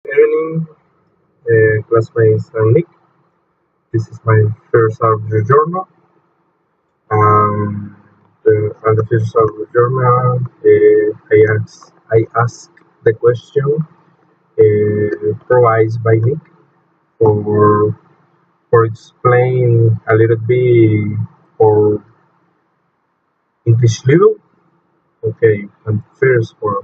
Evening, classmates and Nick. This is my first audio journal. Um, and the first audio journal, I ask the question provided by Nick for explain a little bit for English level. Okay, and first for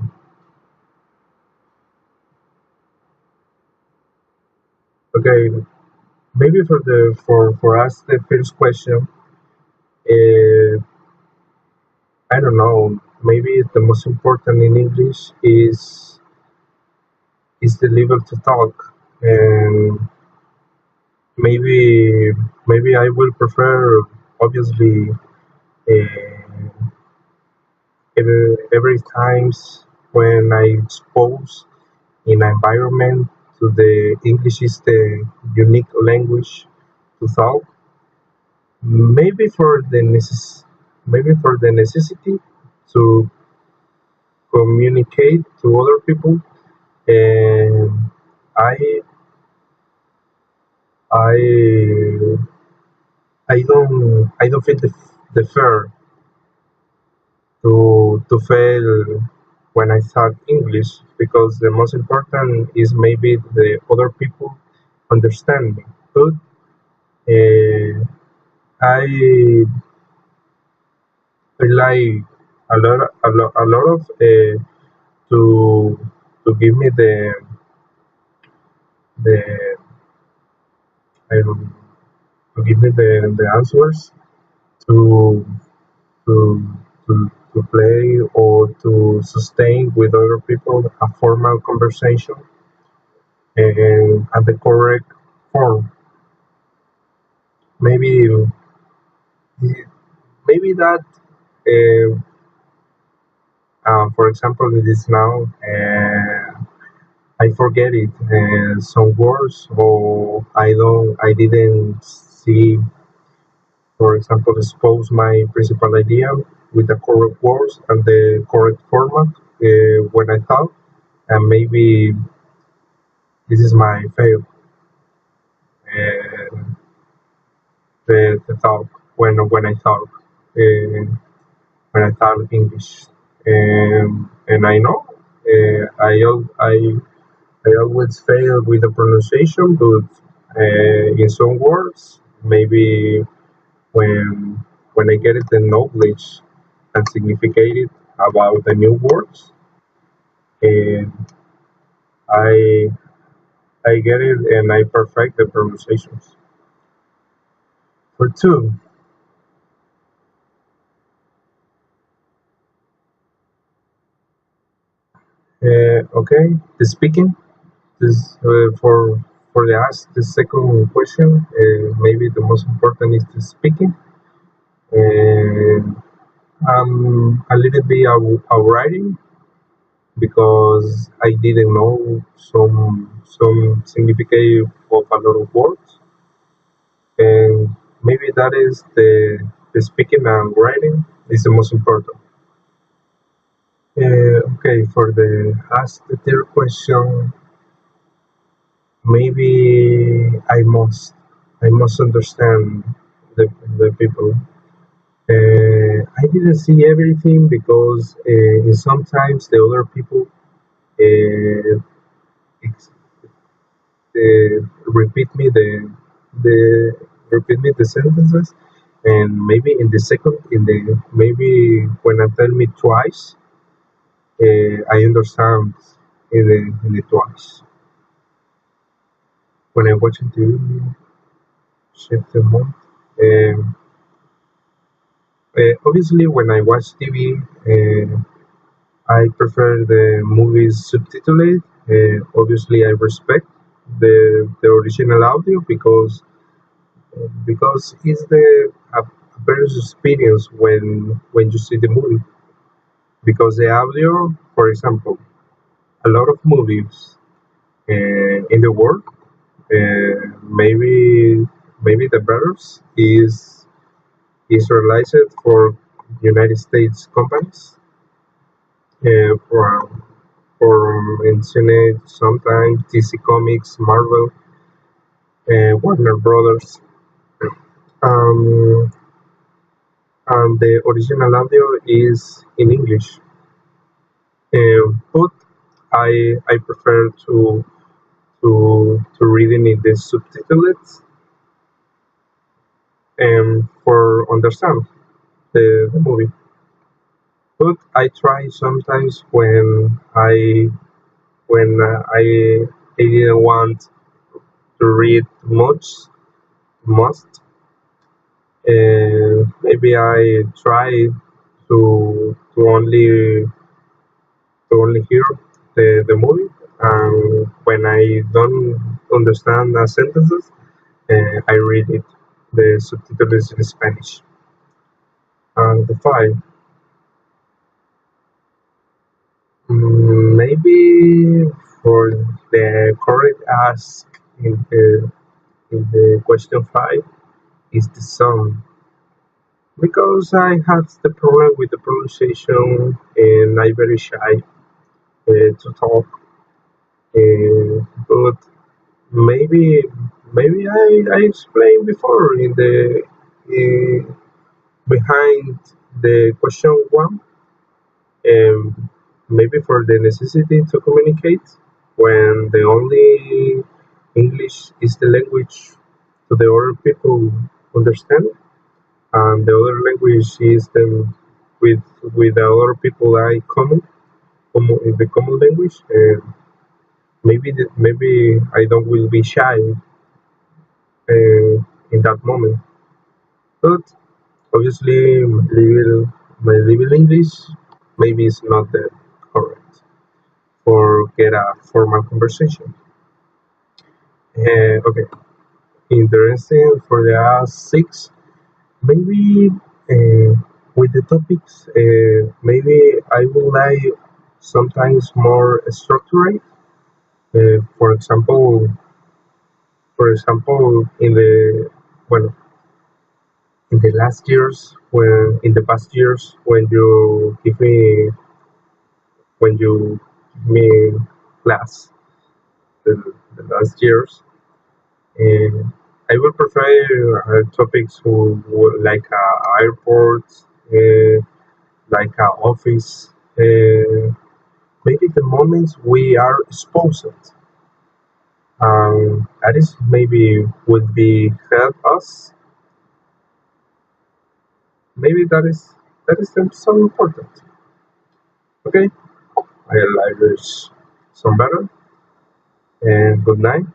okay, maybe for us the first question. Uh, I don't know. Maybe the most important in English is the level to talk, and maybe I will prefer obviously every times when I expose in an environment to the English is the unique language to talk. Maybe for the necessity to communicate to other people, and I I I don't feel the fear to fail when I talk English because the most important is maybe the other people understand me. But uh, I I like a lot of to give me the I don't to give me the answers to to to play or to sustain with other people a formal conversation and at the correct form. Maybe maybe that uh, for example it is now I forget it some words or I didn't see, for example, expose my principal idea with the correct words and the correct format when I thought, and maybe this is my fail. Uh, the talk when I talk uh, when I talk English, and I know I always fail with the pronunciation, but in some words maybe when I get it the knowledge and significate it about the new words, and I I get it and I perfect the pronunciations. For two, okay, the speaking. This for the second question, maybe the most important is the speaking. And a little bit of writing because I didn't know some significance of a lot of words, and maybe that is the speaking and writing is the most important. Okay, for the ask the third question, maybe I must understand the the people. I didn't see everything because sometimes the other people uh, ex- repeat me the repeat me the sentences, and maybe in the second in the maybe when I tell me twice, I understand in the twice. When I watch TV, shift the mode. Um, Obviously, when I watch TV, I prefer the movies subtituled. Obviously, I respect the original audio because it's a better experience when you see the movie. Because the audio, for example, a lot of movies in the world, maybe the better is realized for United States companies. For from Infinite, sometimes DC Comics, Marvel, Warner Brothers. Um, and the original audio is in English. But I prefer to reading in the subtitles for understand the movie. But I try sometimes when I didn't want to read most. Maybe I try to only hear the movie, and when I don't understand the sentences, I read it. The subtitles in Spanish. And the five, maybe for the correct ask in the question five is the song, because I have the problem with the pronunciation and I'm very shy to talk. But maybe maybe I explained before in the behind the question one, maybe for the necessity to communicate when the only English is the language to the other people understand, and the other language is the with the other people I common in the common language. Maybe I don't will be shy in that moment. But obviously, my level English maybe is not the correct for get a formal conversation. Okay, interesting for the six. Maybe uh, with the topics, maybe I would like sometimes more structured. For example, in the well, in the last years, when in the past years, when you give me class, the last years, and I would prefer topics like airports, like office, maybe the moments we are exposed. That is maybe would be help us. Maybe that is so important. Okay, I like this some better, and good night.